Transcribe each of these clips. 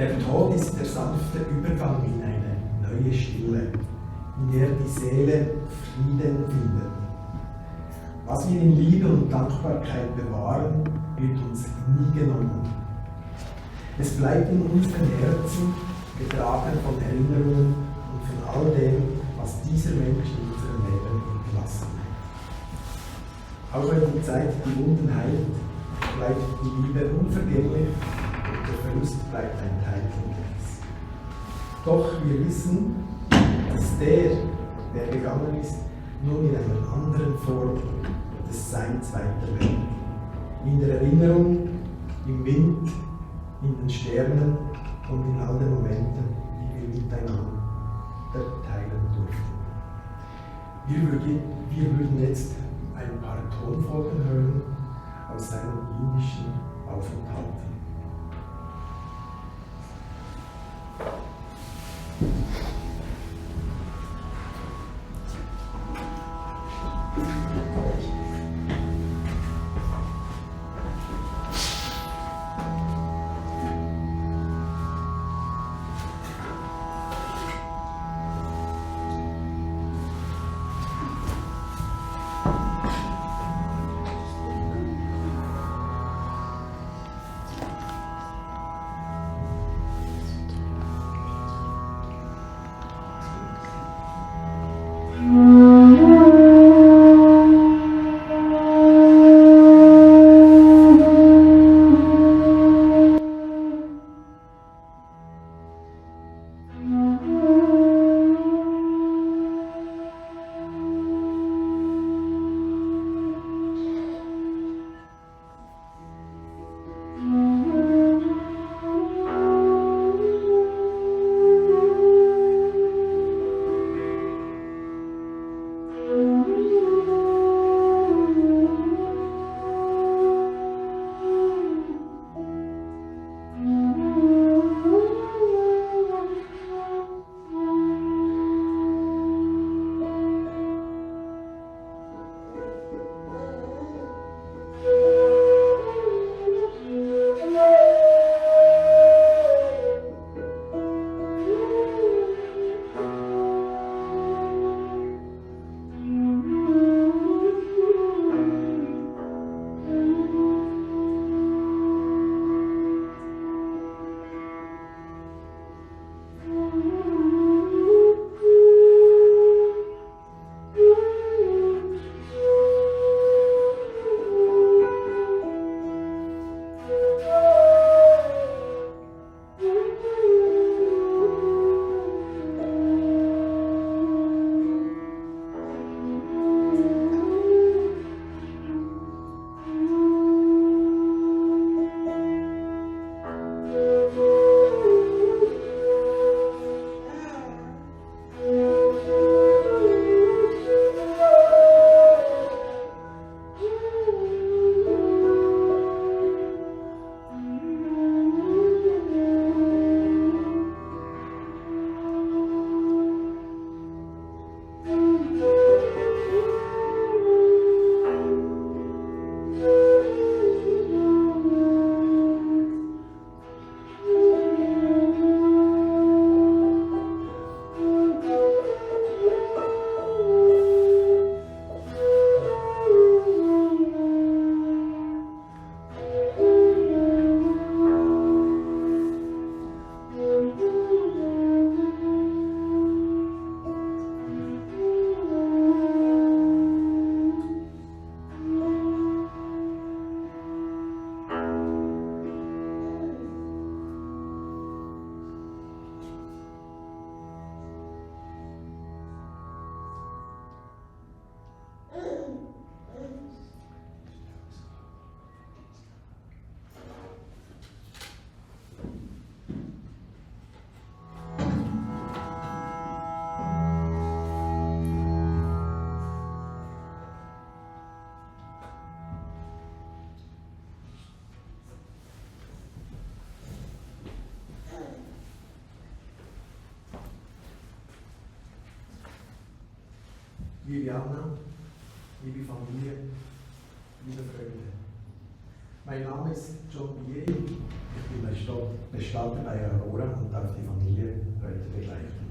Der Tod ist der sanfte Übergang in eine neue Stille, in der die Seele Frieden findet. Was wir in Liebe und Dankbarkeit bewahren, wird uns nie genommen. Es bleibt in unseren Herzen, getragen von Erinnerungen und von all dem, was dieser Mensch in unserem Leben hinterlassen hat. Auch wenn die Zeit die Wunden heilt, bleibt die Liebe unvergänglich und der Verlust bleibt ein Teil von uns. Doch wir wissen, dass der gegangen ist, nun in einer anderen Form des Seins weiterlebt. In der Erinnerung, im Wind, in den Sternen und in all den Momenten, die wir miteinander teilen durften. Wir würden jetzt ein paar Tonfolgen hören aus seinem indischen Aufenthalt. Liebe Anna, liebe Familie, liebe Freunde. Mein Name ist John Bieri Ich bin Bestatter bei Aurora und darf die Familie heute begleiten.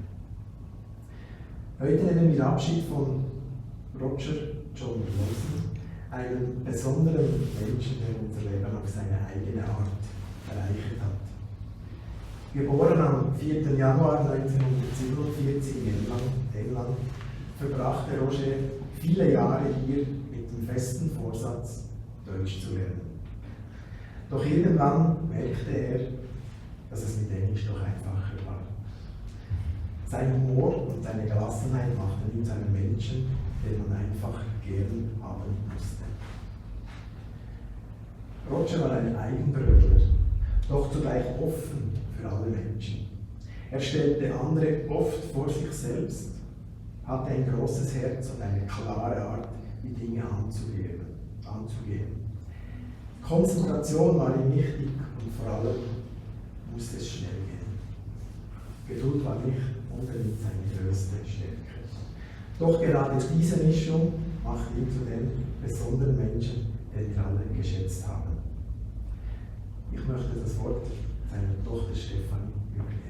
Heute nehmen wir Abschied von Roger J Lawson, einem besonderen Menschen, der unser Leben auf seine eigene Art bereichert hat. Geboren am 4. Januar 1947 in England, verbrachte Roger viele Jahre hier mit dem festen Vorsatz, Deutsch zu lernen. Doch irgendwann merkte er, dass es mit Englisch doch einfacher war. Sein Humor und seine Gelassenheit machten ihn zu einem Menschen, den man einfach gern haben musste. Roger war ein Eigenbrötler, doch zugleich offen für alle Menschen. Er stellte andere oft vor sich selbst, hatte ein großes Herz und eine klare Art, die Dinge anzugehen. Konzentration war ihm wichtig und vor allem musste es schnell gehen. Geduld war nicht unbedingt seine größte Stärke. Doch gerade diese Mischung macht ihn zu dem besonderen Menschen, den wir alle geschätzt haben. Ich möchte das Wort seiner Tochter Stefanie übergeben.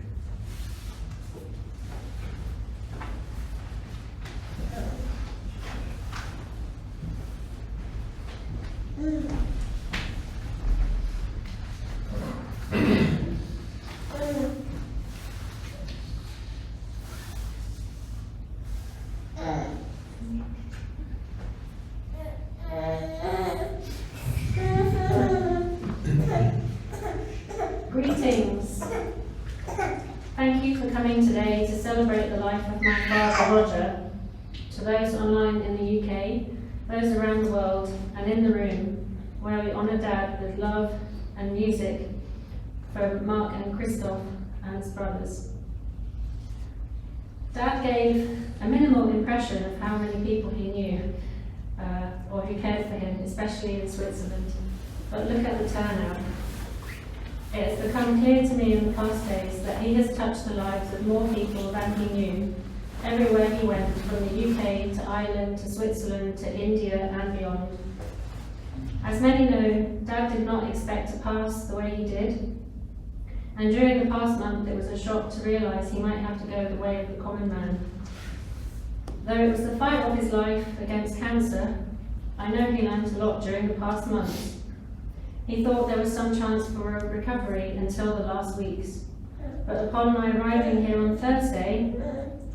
Greetings. Thank you for coming today to celebrate the life of my father Roger. To those online in the UK, those around the world, and in the room, where we honour Dad with love and music for Mark and Christoph and his brothers. Dad gave a minimal impression of how many people he knew or who cared for him, especially in Switzerland. But look at the turnout. It has become clear to me in the past days that he has touched the lives of more people than he knew, everywhere he went, from the UK to Ireland to Switzerland to India and beyond. As many know, Dad did not expect to pass the way he did, and during the past month it was a shock to realise he might have to go the way of the common man. Though it was the fight of his life against cancer, I know he learned a lot during the past months. He thought there was some chance for a recovery until the last weeks, but upon my arriving here on Thursday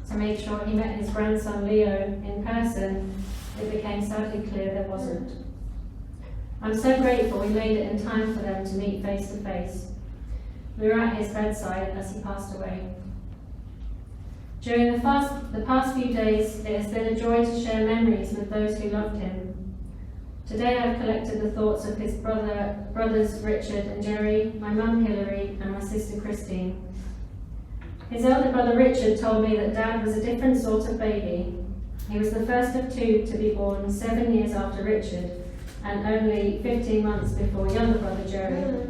to make sure he met his grandson Leo in person, it became sadly clear there wasn't. I'm so grateful we made it in time for them to meet face to face. We were at his bedside as he passed away. During the past few days, it has been a joy to share memories with those who loved him. Today I've collected the thoughts of his brothers Richard and Jerry, my mum Hilary, and my sister Christine. His elder brother Richard told me that Dad was a different sort of baby. He was the first of two to be born 7 years after Richard, and only 15 months before younger brother Jerry.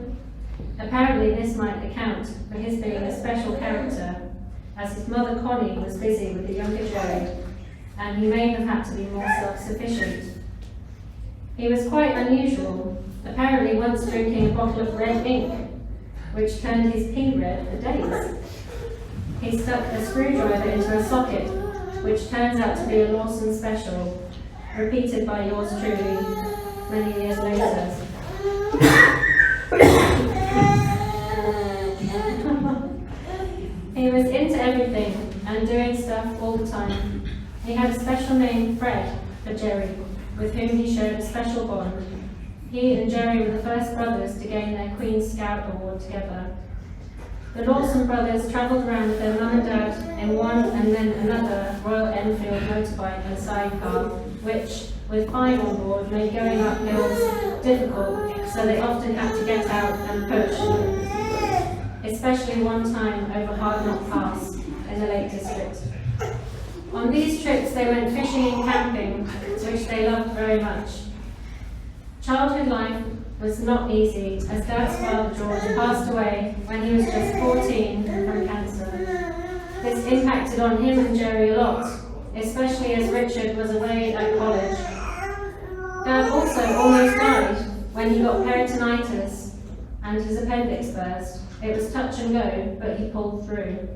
Apparently this might account for his being a special character, as his mother Connie was busy with the younger Jerry, and he may have had to be more self-sufficient. He was quite unusual, apparently once drinking a bottle of red ink, which turned his pee red for days. He stuck a screwdriver into a socket, which turns out to be a Lawson special, repeated by yours truly many years later. He was into everything and doing stuff all the time. He had a special name, Fred, for Jerry, with whom he shared a special bond. He and Jerry were the first brothers to gain their Queen's Scout Award together. The Lawson brothers travelled around with their mum and dad in one and then another Royal Enfield motorbike and sidecar, which, with 5 on board, made going up hills difficult, so they often had to get out and push, especially one time over Hard Knot Pass in the Lake District. On these trips they went fishing and camping, which they loved very much. Childhood life was not easy, as Dad's father George passed away when he was just 14 from cancer. This impacted on him and Jerry a lot, especially as Richard was away at college. Dad also almost died when he got peritonitis, and and his appendix burst. It was touch and go, but he pulled through.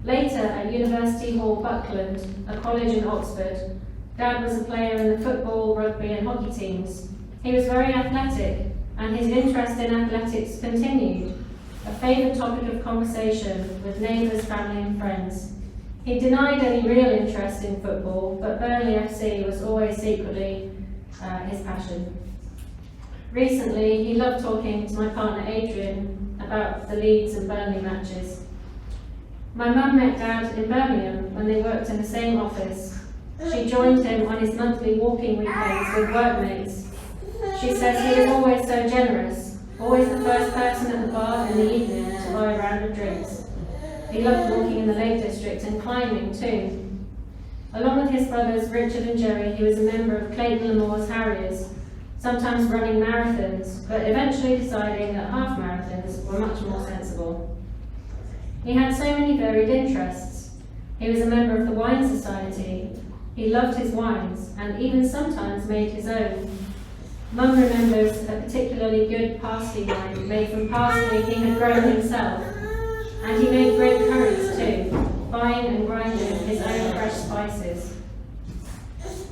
Later, at University Hall, Buckland, a college in Oxford, Dad was a player in the football, rugby and hockey teams. He was very athletic, and his interest in athletics continued, a favourite topic of conversation with neighbours, family and friends. He denied any real interest in football, but Burnley FC was always secretly his passion. Recently, he loved talking to my partner Adrian about the Leeds and Burnley matches. My mum met Dad in Birmingham when they worked in the same office. She joined him on his monthly walking weekends with workmates. She says he was always so generous, always the first person at the bar in the evening to buy a round of drinks. He loved walking in the Lake District and climbing too. Along with his brothers Richard and Jerry, he was a member of Clayton Lamore's Harriers, sometimes running marathons, but eventually deciding that half marathons were much more sensible. He had so many varied interests. He was a member of the Wine Society. He loved his wines and even sometimes made his own. Mum remembers a particularly good parsley wine made from parsley he had grown himself, and he made great curries too, buying and grinding his own fresh spices.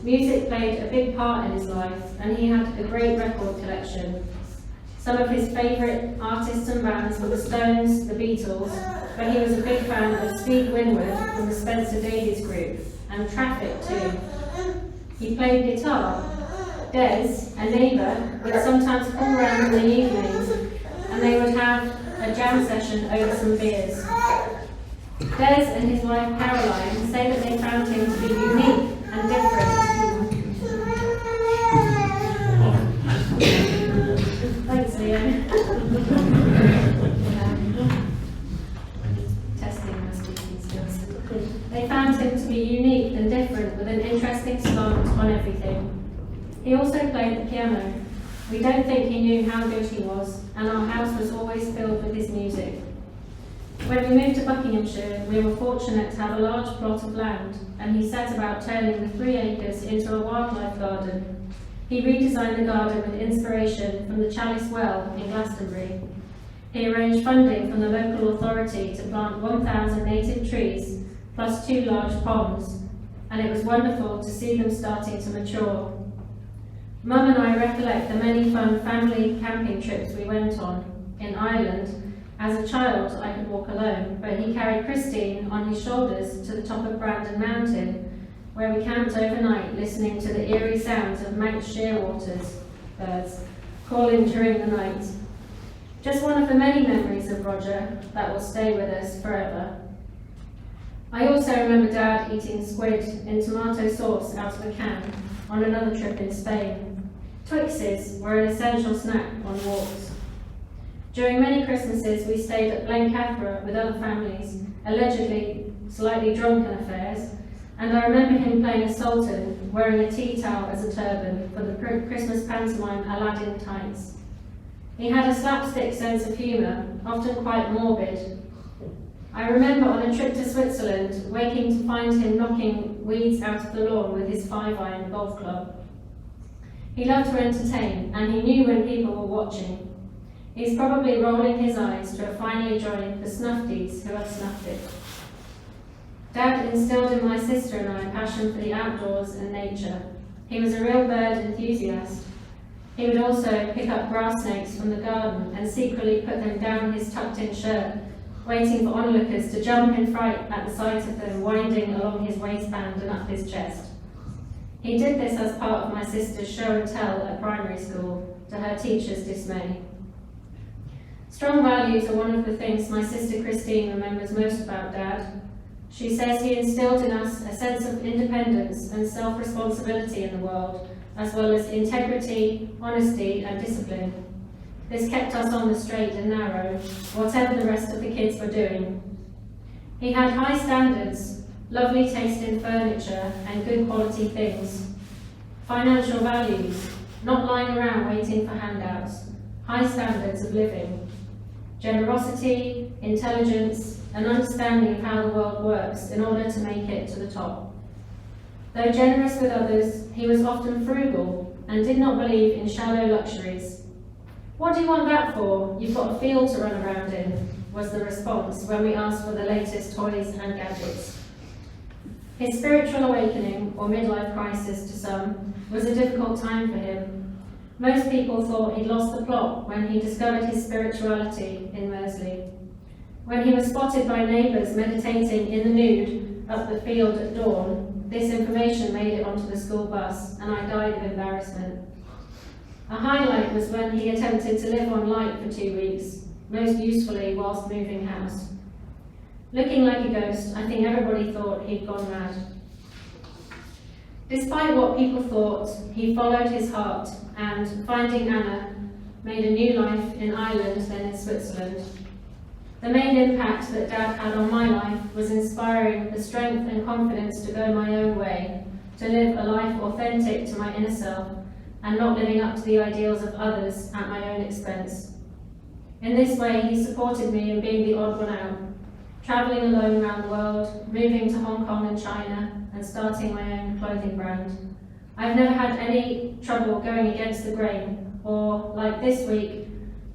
Music played a big part in his life, and he had a great record collection. Some of his favourite artists and bands were the Stones, the Beatles, but he was a big fan of Steve Winwood from the Spencer Davies Group, and Traffic too. He played guitar. Des, a neighbour, would sometimes come round in the evenings, and they would have a jam session over some beers. Des and his wife Caroline say that they found him to be unique and different. Thanks, Leo. Testing my speaking skills. They found him to be unique and different with an interesting slant on everything. He also played the piano. We don't think he knew how good he was, and our house was always filled with his music. When we moved to Buckinghamshire, we were fortunate to have a large plot of land, and he set about turning the 3 acres into a wildlife garden. He redesigned the garden with inspiration from the Chalice Well in Glastonbury. He arranged funding from the local authority to plant 1,000 native trees, plus 2 large ponds, and it was wonderful to see them starting to mature. Mum and I recollect the many fun family camping trips we went on. In Ireland, as a child I could walk alone, but he carried Christine on his shoulders to the top of Brandon Mountain, where we camped overnight listening to the eerie sounds of Manx shearwaters birds calling during the night. Just one of the many memories of Roger that will stay with us forever. I also remember Dad eating squid in tomato sauce out of a can on another trip in Spain. Twixes were an essential snack on walks. During many Christmases, we stayed at Blencathra with other families, allegedly slightly drunken affairs, and I remember him playing a sultan, wearing a tea towel as a turban for the Christmas pantomime Aladdin Tights. He had a slapstick sense of humour, often quite morbid. I remember on a trip to Switzerland, waking to find him knocking weeds out of the lawn with his 5-iron golf club. He loved to entertain, and he knew when people were watching. He's probably rolling his eyes to have finally joined the snufties who have snuffed it. Dad instilled in my sister and I a passion for the outdoors and nature. He was a real bird enthusiast. He would also pick up grass snakes from the garden and secretly put them down his tucked-in shirt, waiting for onlookers to jump in fright at the sight of them winding along his waistband and up his chest. He did this as part of my sister's show and tell at primary school, to her teacher's dismay. Strong values are one of the things my sister Christine remembers most about Dad. She says he instilled in us a sense of independence and self-responsibility in the world, as well as integrity, honesty and discipline. This kept us on the straight and narrow, whatever the rest of the kids were doing. He had high standards, lovely taste in furniture and good quality things. Financial values, not lying around waiting for handouts. High standards of living. Generosity, intelligence, and understanding of how the world works in order to make it to the top. Though generous with others, he was often frugal and did not believe in shallow luxuries. "What do you want that for? You've got a field to run around in," was the response when we asked for the latest toys and gadgets. His spiritual awakening, or midlife crisis to some, was a difficult time for him. Most people thought he'd lost the plot when he discovered his spirituality in Mersey. When he was spotted by neighbours meditating in the nude up the field at dawn, this information made it onto the school bus, and I died of embarrassment. A highlight was when he attempted to live on light for 2 weeks, most usefully whilst moving house. Looking like a ghost, I think everybody thought he'd gone mad. Despite what people thought, he followed his heart and, finding Anna, made a new life in Ireland, then in Switzerland. The main impact that Dad had on my life was inspiring the strength and confidence to go my own way, to live a life authentic to my inner self, and not living up to the ideals of others at my own expense. In this way, he supported me in being the odd one out, travelling alone around the world, moving to Hong Kong and China, and starting my own clothing brand. I've never had any trouble going against the grain, or, like this week,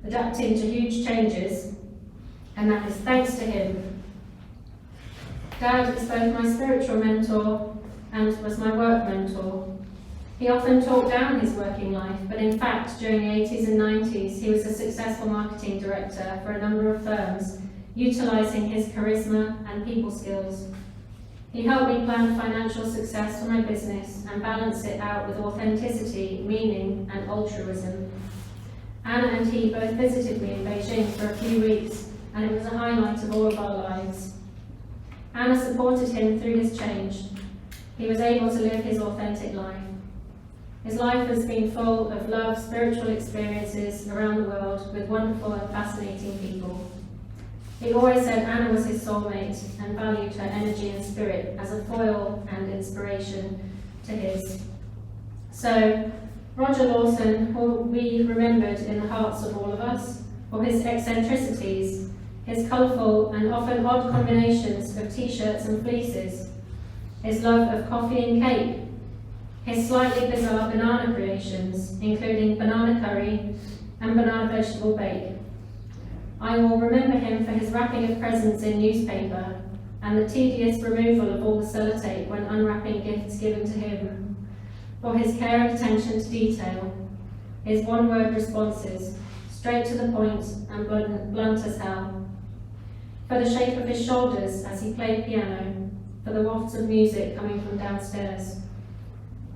adapting to huge changes, and that is thanks to him. Dad is both my spiritual mentor and was my work mentor. He often talked down his working life, but in fact, during the 80s and 90s, he was a successful marketing director for a number of firms, utilising his charisma and people skills. He helped me plan financial success for my business and balance it out with authenticity, meaning, and altruism. Anna and he both visited me in Beijing for a few weeks, and it was a highlight of all of our lives. Anna supported him through his change. He was able to live his authentic life. His life has been full of love, spiritual experiences around the world with wonderful and fascinating people. He always said Anna was his soulmate and valued her energy and spirit as a foil and inspiration to his. So, Roger Lawson will be remembered in the hearts of all of us for his eccentricities, his colourful and often odd combinations of t-shirts and fleeces, his love of coffee and cake, his slightly bizarre banana creations, including banana curry and banana vegetable bake. I will remember him for his wrapping of presents in newspaper and the tedious removal of all the sellotape when unwrapping gifts given to him, for his care and attention to detail, his one-word responses, straight to the point and blunt as hell, for the shape of his shoulders as he played piano, for the wafts of music coming from downstairs.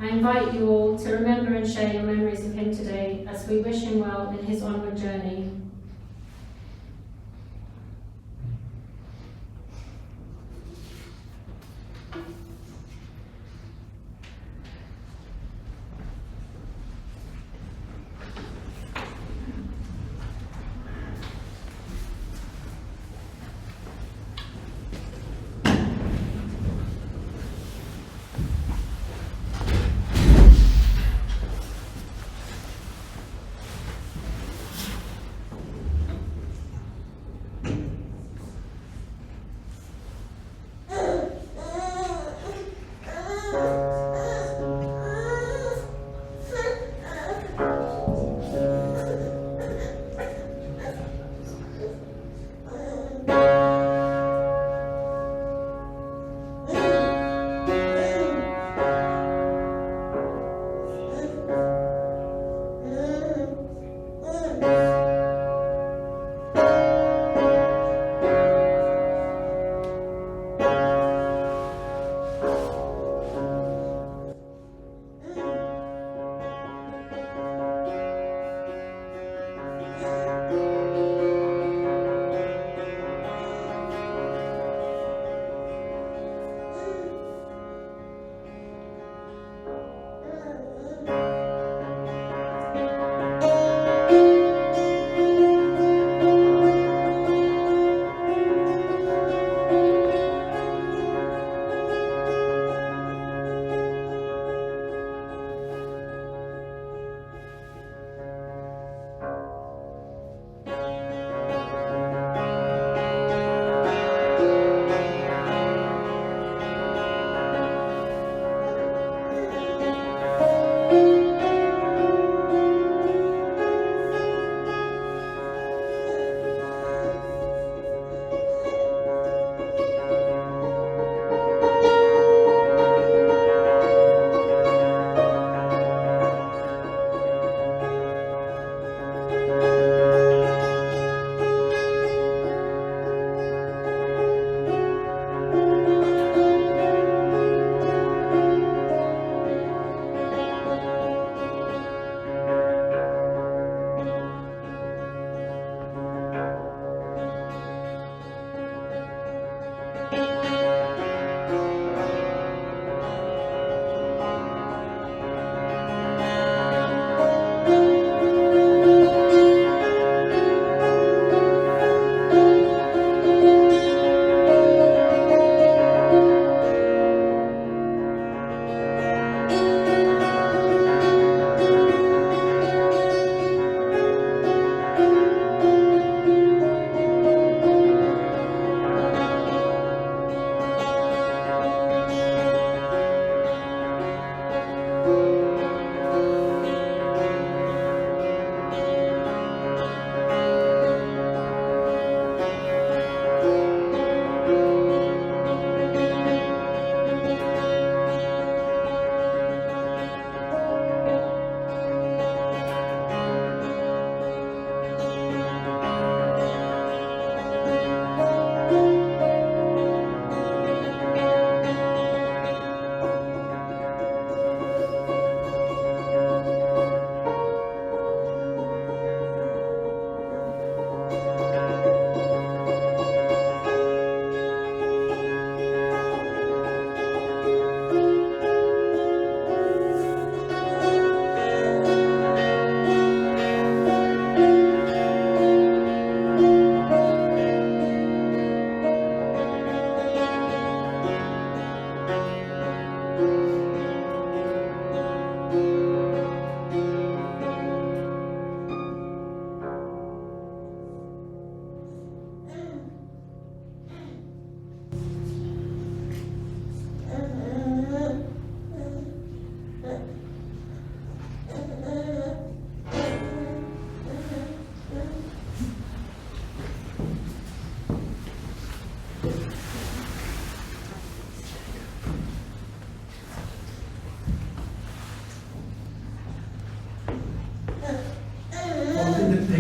I invite you all to remember and share your memories of him today as we wish him well in his onward journey.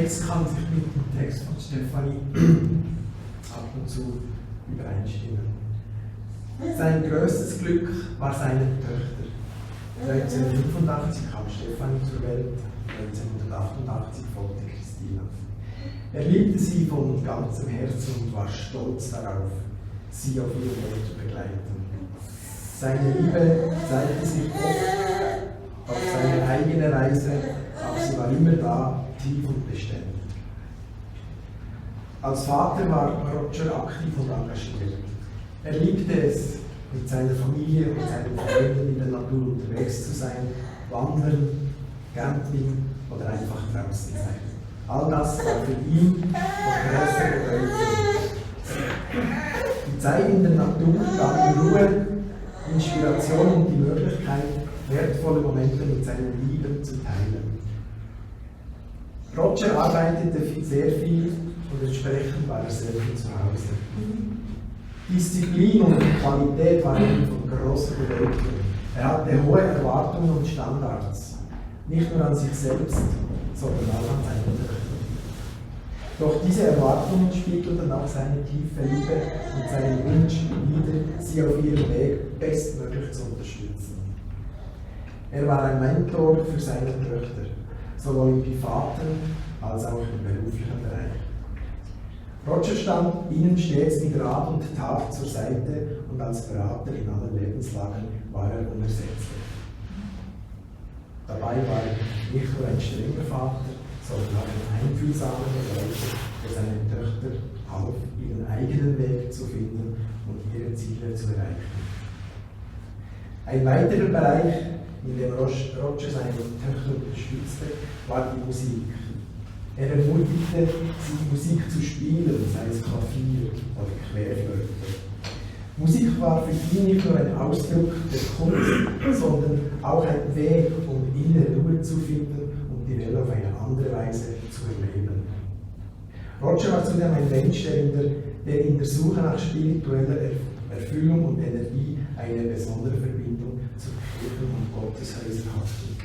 Text kann sich mit dem Text von Stefanie ab und zu übereinstimmen. Sein größtes Glück war seine Töchter. 1985 kam Stefanie zur Welt, 1988 folgte Christina. Er liebte sie von ganzem Herzen und war stolz darauf, sie auf ihrem Weg zu begleiten. Seine Liebe zeigte sich oft auf seine eigene Weise, aber sie war immer da, tief und beständig. Als Vater war Roger aktiv und engagiert. Er liebte es, mit seiner Familie und seinen Freunden in der Natur unterwegs zu sein, wandern, Camping oder einfach draußen sein. All das war für ihn von großer Bedeutung. Die Zeit in der Natur gab ihm Ruhe, Inspiration und die Möglichkeit, wertvolle Momente mit seinen Lieben zu teilen. Roger arbeitete sehr viel und entsprechend war er selten zu Hause. Disziplin und Qualität waren ihm von großer Bedeutung. Er hatte hohe Erwartungen und Standards, nicht nur an sich selbst, sondern auch an seine Töchter. Doch diese Erwartungen spiegelten auch seine tiefe Liebe und seinen Wunsch wider, sie auf ihrem Weg bestmöglich zu unterstützen. Er war ein Mentor für seine Töchter, sowohl im privaten als auch im beruflichen Bereich. Roger stand ihnen stets mit Rat und Tat zur Seite und als Berater in allen Lebenslagen war er unersetzlich. Dabei war er nicht nur ein strenger Vater, sondern auch ein einfühlsamer Begleiter, der seinen Töchtern half, ihren eigenen Weg zu finden und ihre Ziele zu erreichen. Ein weiterer Bereich, in dem Roger seine Töchter unterstützte, war die Musik. Er ermutigte sie, Musik zu spielen, sei es Klavier oder Querflöte. Musik war für ihn nicht nur ein Ausdruck der Kunst, sondern auch ein Weg, um innere Ruhe zu finden und die Welt auf eine andere Weise zu erleben. Roger war zudem ein Mensch, der in der Suche nach spiritueller Erfüllung und Energie eine besondere Verbindung zu Kirchen und Gotteshäusern hatte.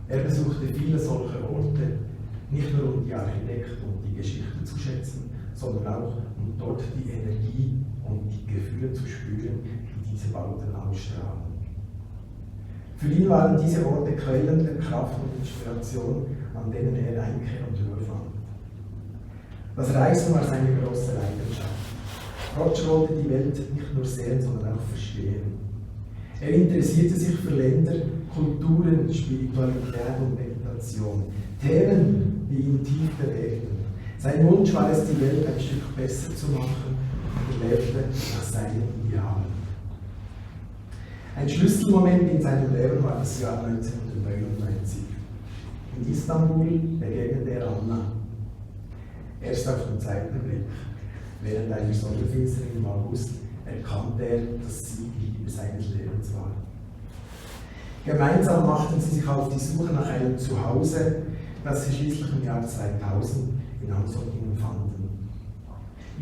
Er besuchte viele solche Orte, nicht nur um die Architektur und die Geschichte zu schätzen, sondern auch um dort die Energie und die Gefühle zu spüren, die diese Bauten ausstrahlen. Für ihn waren diese Orte Quellen der Kraft und Inspiration, an denen er Einkehr und Ruhe fand. Das Reisen war seine große Leidenschaft. Roger wollte die Welt nicht nur sehen, sondern auch verstehen. Er interessierte sich für Länder, Kulturen, Spiritualität und Meditation, Themen, die ihn tief bewegten. Sein Wunsch war es, die Welt ein Stück besser zu machen, und er lebte nach seinen Idealen. Ein Schlüsselmoment in seinem Leben war das Jahr 1999. In Istanbul begegnete er Anna. Erst auf den zweiten Blick, während einer Sonnenfinsternis im August, erkannte er, dass sie die Liebe seines Lebens war. Gemeinsam machten sie sich auf die Suche nach einem Zuhause, das sie schließlich im Jahr 2000 in Amsterdam fanden.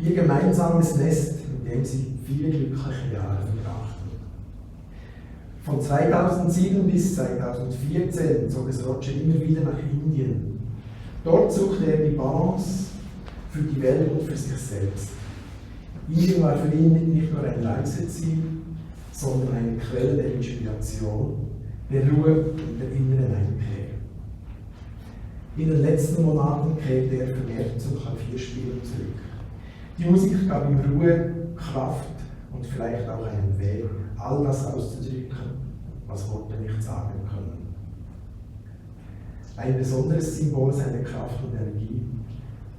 Ihr gemeinsames Nest, in dem sie viele glückliche Jahre verbrachten. Von 2007 bis 2014 zog es Roger immer wieder nach Indien. Dort suchte er die Balance für die Welt und für sich selbst. Indien war für ihn nicht nur ein Reiseziel, sondern eine Quelle der Inspiration, der Ruhe und der inneren Einkehr. In den letzten Monaten kehrte er vermehrt zum Klavierspielen zurück. Die Musik gab ihm Ruhe, Kraft und vielleicht auch einen Weg, all das auszudrücken, was Worte nicht sagen können. Ein besonderes Symbol seiner Kraft und Energie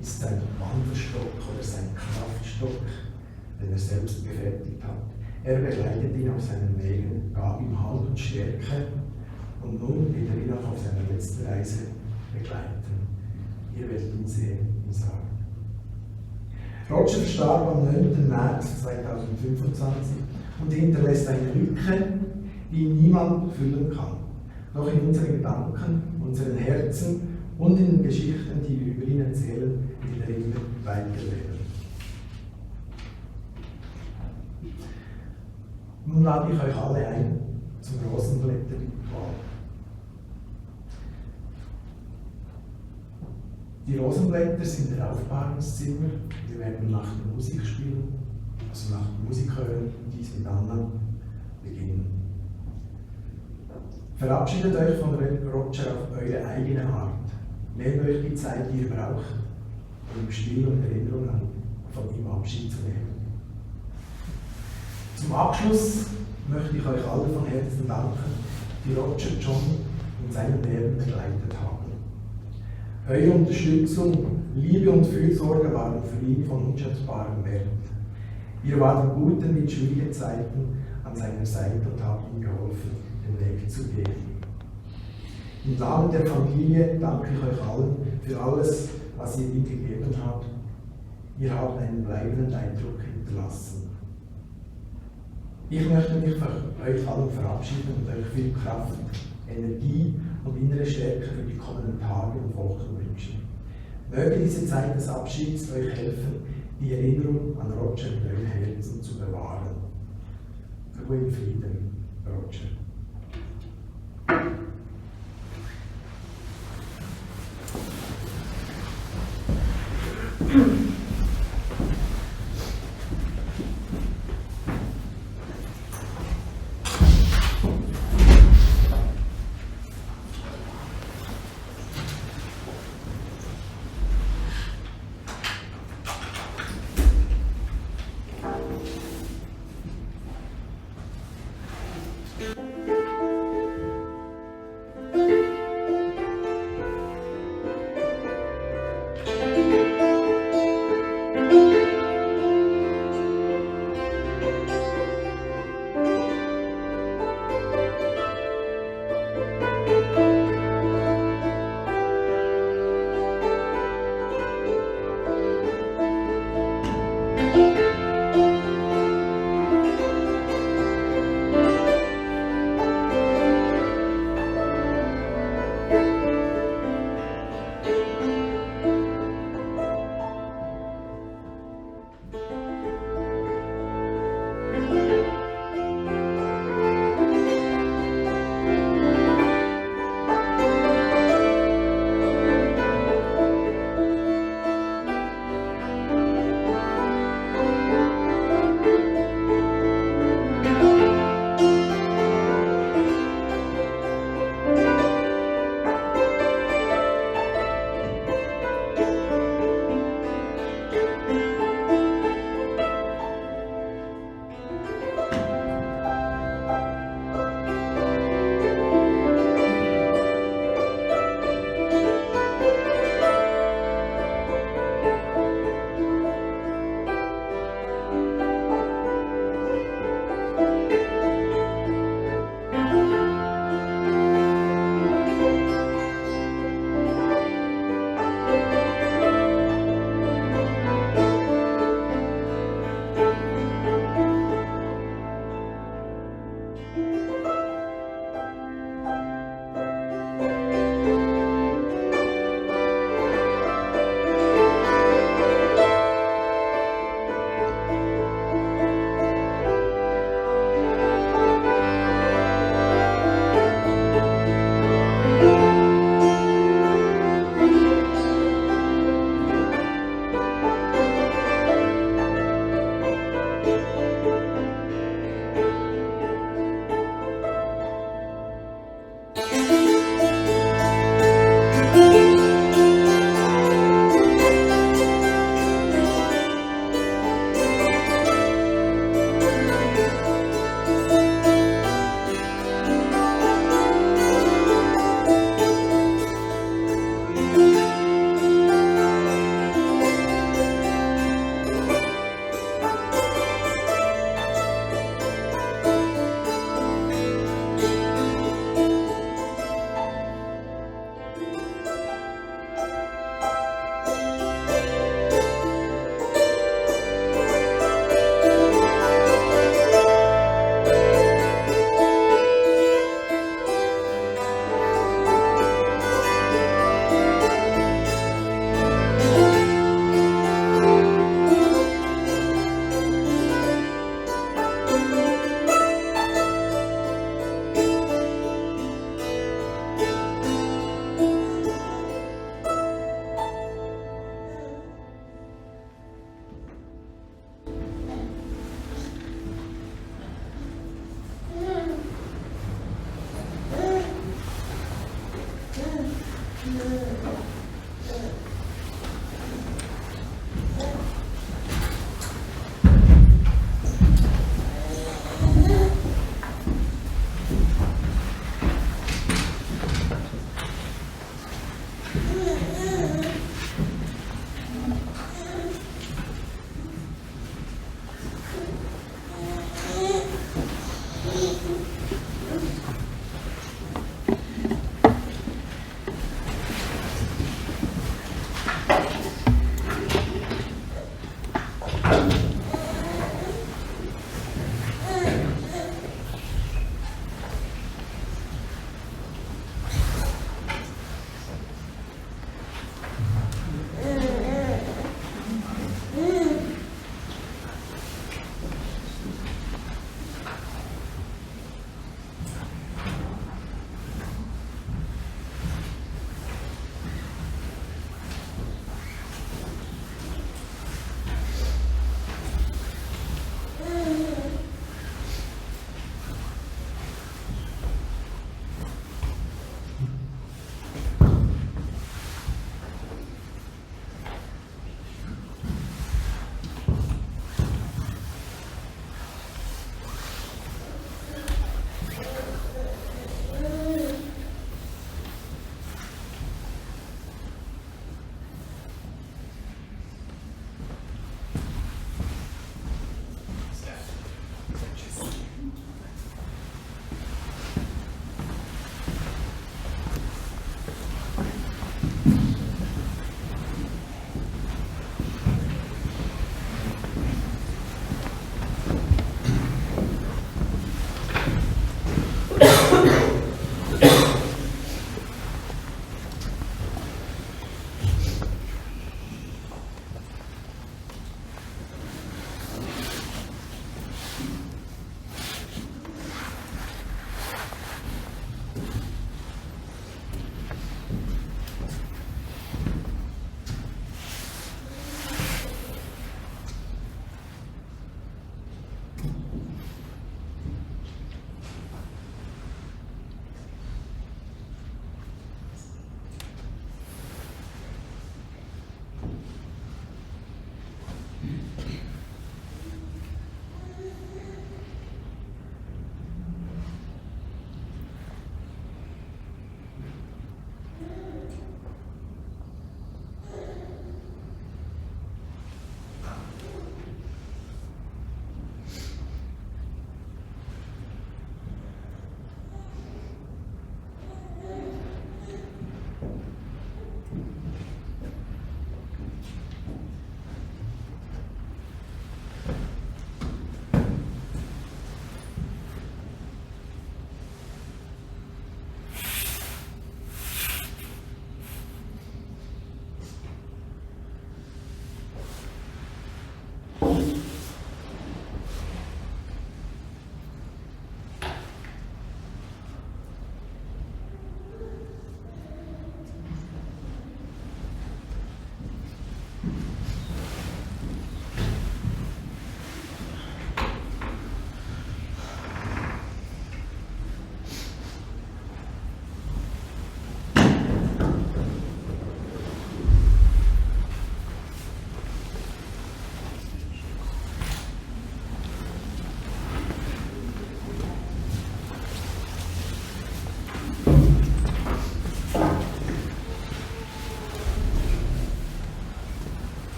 ist sein Wanderstock oder sein Kraftstock, den er selbst gefertigt hat. Er begleitet ihn auf seinen Wegen, gab ihm Halt und Stärke und nun wird er ihn auch auf seiner letzten Reise begleiten. Ihr werdet ihn sehen im Sarg. Roger starb am 9. März 2025 und hinterlässt eine Lücke, die niemand füllen kann. Doch in unseren Gedanken, unseren Herzen und in den Geschichten, die wir über ihn erzählen, wird er immer weiterleben. Nun lade ich euch alle ein zum Rosenblätterritual. Die Rosenblätter sind der Aufbahrungszimmer. Wir werden nach der Musik spielen, also nach der Musik hören, dies mit Anna beginnen. Verabschiedet euch von Roger auf eure eigene Art. Nehmt euch die Zeit, die ihr braucht, um im Stil und Erinnerung von ihm Abschied zu nehmen. Zum Abschluss möchte ich euch alle von Herzen danken, die Roger John in seinem Leben begleitet haben. Eure Unterstützung, Liebe und Fürsorge waren für ihn von unschätzbarem Wert. Ihr wart in guten wie in schwierigen Zeiten an seiner Seite und habt ihm geholfen, den Weg zu gehen. Im Namen der Familie danke ich euch allen für alles, was ihr ihm gegeben habt. Ihr habt einen bleibenden Eindruck hinterlassen. Ich möchte mich von euch allen verabschieden und euch viel Kraft, Energie und innere Stärke für die kommenden Tage und Wochen wünschen. Möge diese Zeit des Abschieds euch helfen, die Erinnerung an Roger in euren Herzen zu bewahren. Ruhe in Frieden, Roger.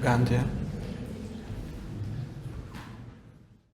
Legende.